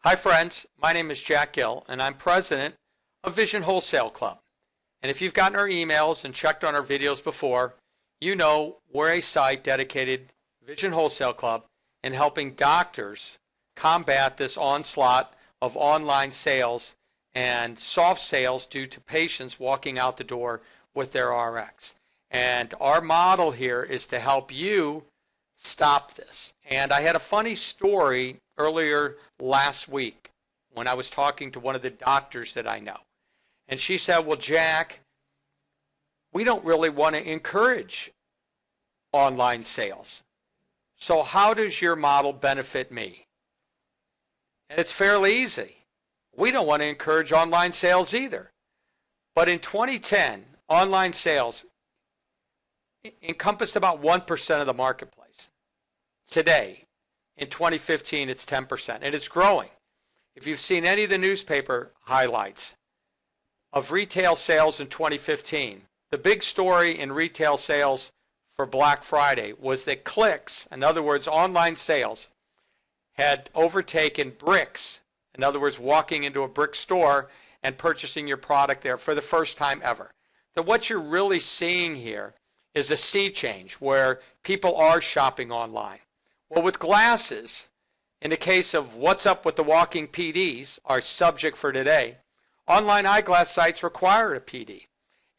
Hi friends, my name is Jack Gill and I'm president of Vision Wholesale Club. And if you've gotten our emails and checked on our videos before, you know we're a site dedicated, Vision Wholesale Club, in helping doctors combat this onslaught of online sales and soft sales due to patients walking out the door with their RX. And our model here is to help you stop this. And I had a funny story earlier last week when I was talking to one of the doctors that I know. And she said, well, Jack, we don't really want to encourage online sales. So how does your model benefit me? And it's fairly easy. We don't want to encourage online sales either. But in 2010, online sales encompassed about 1% of the marketplace. Today, in 2015, it's 10%, and it's growing. If you've seen any of the newspaper highlights of retail sales in 2015, the big story in retail sales for Black Friday was that clicks, in other words, online sales, had overtaken bricks, in other words, walking into a brick store and purchasing your product there for the first time ever. So what you're really seeing here is a sea change where people are shopping online. Well, with glasses, in the case of what's up with the walking PDs, our subject for today, online eyeglass sites require a PD.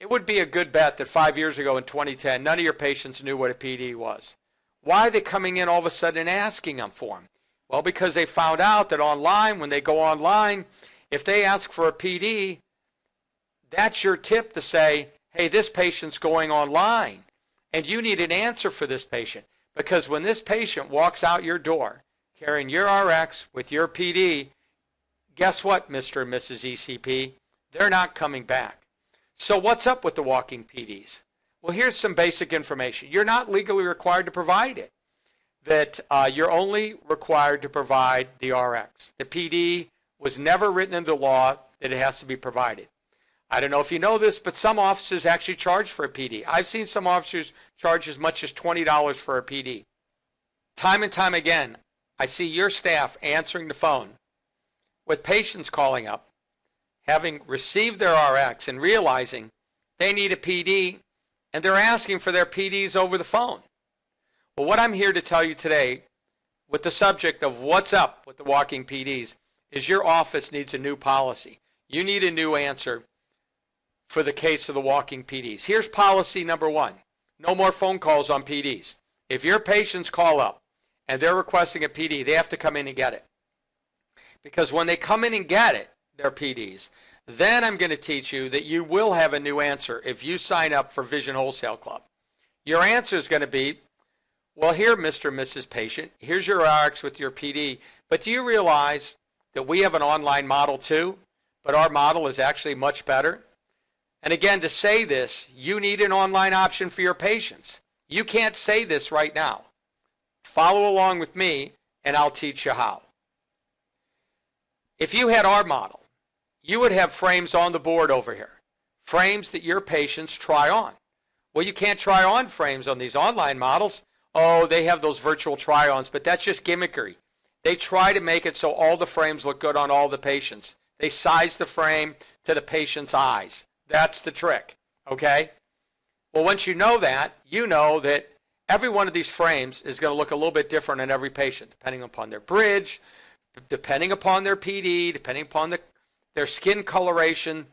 It would be a good bet that 5 years ago in 2010, none of your patients knew what a PD was. Why are they coming in all of a sudden and asking them for them? Well, because they found out that online, when they go online, if they ask for a PD, that's your tip to say, hey, this patient's going online, and you need an answer for this patient. Because when this patient walks out your door carrying your RX with your PD, guess what, Mr. and Mrs. ECP? They're not coming back. So what's up with the walking PDs? Well, here's some basic information. You're not legally required to provide it. That you're only required to provide the RX. The PD was never written into law that it has to be provided. I don't know if you know this, but some offices actually charge for a PD. I've seen some officers charge as much as $20 for a PD. Time and time again, I see your staff answering the phone with patients calling up, having received their RX and realizing they need a PD, and they're asking for their PDs over the phone. Well, what I'm here to tell you today with the subject of what's up with the walking PDs is your office needs a new policy. You need a new answer for the case of the walking PDs. Here's policy number one. No more phone calls on PDs. If your patients call up and they're requesting a PD, they have to come in and get it. Because when they come in and get it, their PDs, then I'm going to teach you that you will have a new answer if you sign up for Vision Wholesale Club. Your answer is going to be, well, here, Mr. and Mrs. Patient, here's your RX with your PD, but do you realize that we have an online model too, but our model is actually much better? And again, to say this, you need an online option for your patients. You can't say this right now. Follow along with me, and I'll teach you how. If you had our model, you would have frames on the board over here, frames that your patients try on. Well, you can't try on frames on these online models. Oh, they have those virtual try-ons, but that's just gimmickry. They try to make it so all the frames look good on all the patients. They size the frame to the patient's eyes. That's the trick, okay? Well, once you know that every one of these frames is going to look a little bit different on every patient, depending upon their bridge, depending upon their PD, depending upon their skin coloration.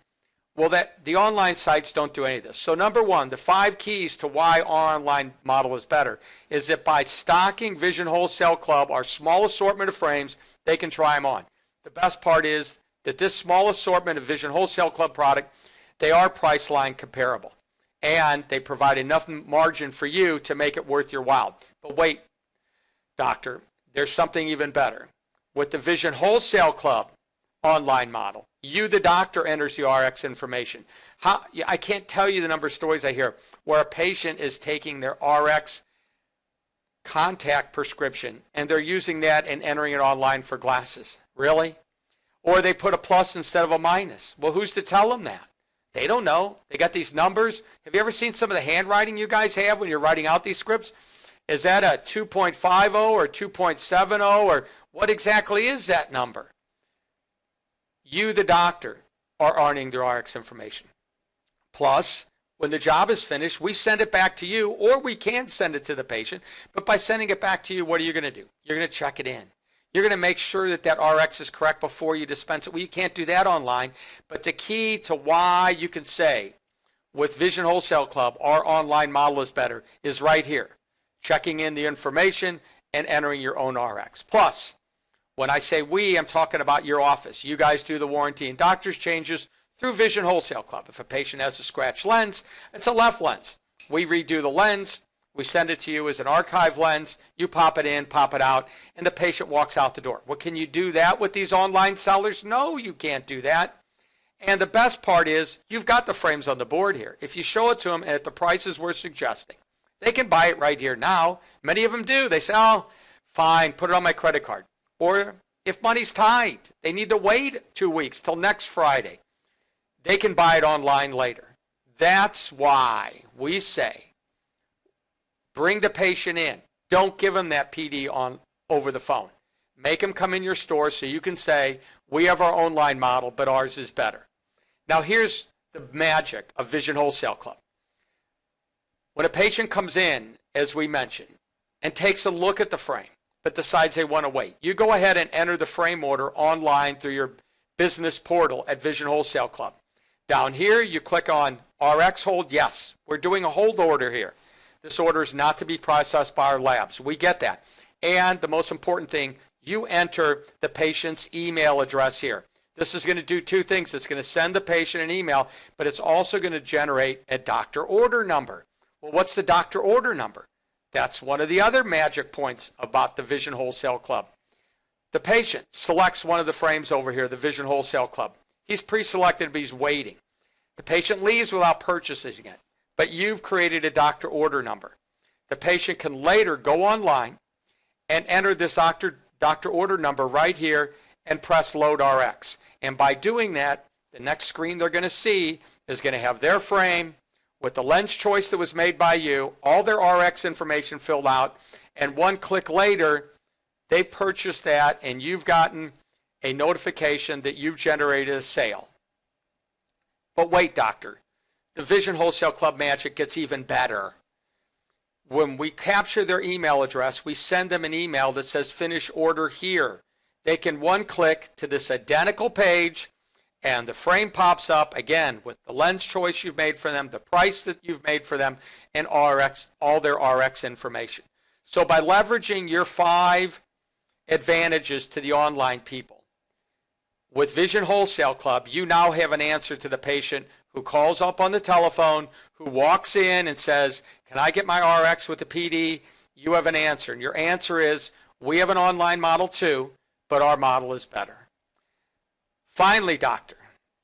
Well, the online sites don't do any of this. So number one, the 5 keys to why our online model is better is that by stocking Vision Wholesale Club, our small assortment of frames, they can try them on. The best part is that this small assortment of Vision Wholesale Club product, they are price line comparable. And they provide enough margin for you to make it worth your while. But wait, doctor, there's something even better. With the Vision Wholesale Club online model, you, the doctor, enters the RX information. I can't tell you the number of stories I hear where a patient is taking their RX contact prescription and they're using that and entering it online for glasses. Really? Or they put a plus instead of a minus. Well, who's to tell them that? They don't know. They got these numbers. Have you ever seen some of the handwriting you guys have when you're writing out these scripts? Is that a 2.50 or 2.70 or what exactly is that number? You, the doctor, are earning the RX information. Plus, when the job is finished, we send it back to you, or we can send it to the patient. But by sending it back to you, what are you going to do? You're going to check it in. You're going to make sure that that RX is correct before you dispense it. Well, you can't do that online. But the key to why you can say, with Vision Wholesale Club, our online model is better, is right here. Checking in the information and entering your own RX. Plus, when I say we, I'm talking about your office. You guys do the warranty and doctor's changes through Vision Wholesale Club. If a patient has a scratched lens, it's a left lens. We redo the lens. We send it to you as an archive lens. You pop it in, pop it out, and the patient walks out the door. Well, can you do that with these online sellers? No, you can't do that. And the best part is you've got the frames on the board here. If you show it to them at the prices we're suggesting, they can buy it right here now. Many of them do. They say, oh, fine, put it on my credit card. Or if money's tight, they need to wait 2 weeks till next Friday. They can buy it online later. That's why we say, bring the patient in. Don't give them that PD over the phone. Make them come in your store so you can say, we have our online model, but ours is better. Now here's the magic of Vision Wholesale Club. When a patient comes in, as we mentioned, and takes a look at the frame, but decides they want to wait, you go ahead and enter the frame order online through your business portal at Vision Wholesale Club. Down here, you click on RX hold. Yes, we're doing a hold order here. This order is not to be processed by our labs. We get that. And the most important thing, you enter the patient's email address here. This is going to do two things. It's going to send the patient an email, but it's also going to generate a doctor order number. Well, what's the doctor order number? That's one of the other magic points about the Vision Wholesale Club. The patient selects one of the frames over here, the Vision Wholesale Club. He's pre-selected, but he's waiting. The patient leaves without purchasing it, but you've created a doctor order number. The patient can later go online and enter this doctor order number right here and press Load RX. And by doing that, the next screen they're going to see is going to have their frame with the lens choice that was made by you, all their RX information filled out, and one click later, they purchased that and you've gotten a notification that you've generated a sale. But wait, doctor, the Vision Wholesale Club magic gets even better. When we capture their email address, we send them an email that says finish order here. They can one click to this identical page and the frame pops up again with the lens choice you've made for them, the price that you've made for them, and RX, all their RX information. So by leveraging your 5 advantages to the online people, with Vision Wholesale Club, you now have an answer to the patient who calls up on the telephone, who walks in and says, can I get my RX with the PD? You have an answer. And your answer is, we have an online model too, but our model is better. Finally, doctor,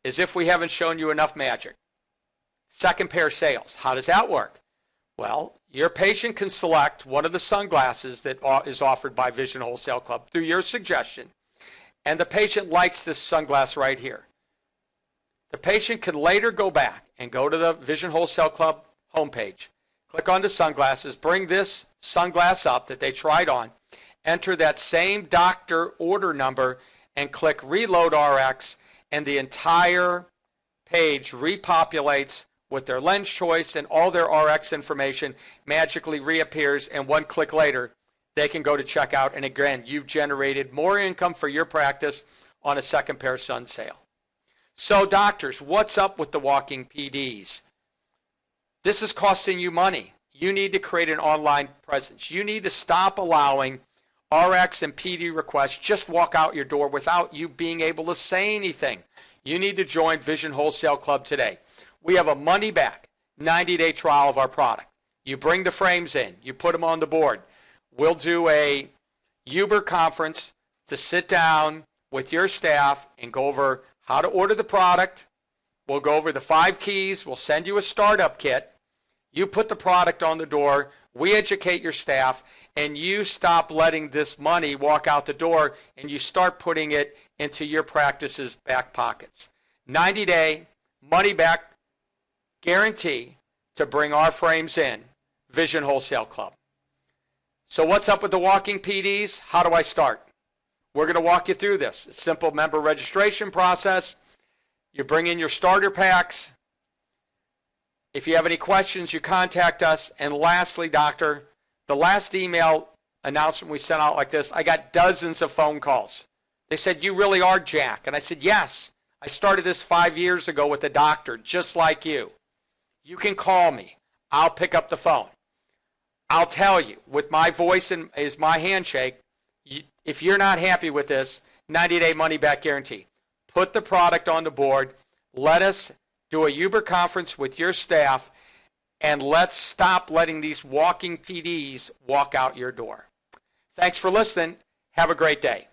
as if we haven't shown you enough magic, second pair sales. How does that work? Well, your patient can select one of the sunglasses that is offered by Vision Wholesale Club through your suggestion. And the patient likes this sunglass right here. The patient can later go back and go to the Vision Wholesale Club homepage, click on the sunglasses, bring this sunglass up that they tried on, enter that same doctor order number, and click Reload RX, and the entire page repopulates with their lens choice and all their RX information magically reappears, and one click later, they can go to checkout, and again, you've generated more income for your practice on a second pair sun sale. So doctors, what's up with the walking PDs? This is costing you money. You need to create an online presence. You need to stop allowing RX and PD requests just walk out your door without you being able to say anything. You need to join Vision Wholesale Club today. We have a money-back, 90-day trial of our product. You bring the frames in. You put them on the board. We'll do a Uber conference to sit down with your staff and go over how to order the product. We'll go over the 5 keys. We'll send you a startup kit. You put the product on the door. We educate your staff, and you stop letting this money walk out the door, and you start putting it into your practice's back pockets. 90-day money-back guarantee to bring our frames in, Vision Wholesale Club. So what's up with the walking PDs? How do I start? We're going to walk you through this. It's a simple member registration process. You bring in your starter packs. If you have any questions, you contact us. And lastly, doctor, the last email announcement we sent out like this, I got dozens of phone calls. They said, you really are Jack. And I said, yes. I started this 5 years ago with a doctor just like you. You can call me. I'll pick up the phone. I'll tell you, with my voice and is my handshake, if you're not happy with this, 90-day money-back guarantee. Put the product on the board. Let us do a Uber conference with your staff, and let's stop letting these walking PDs walk out your door. Thanks for listening. Have a great day.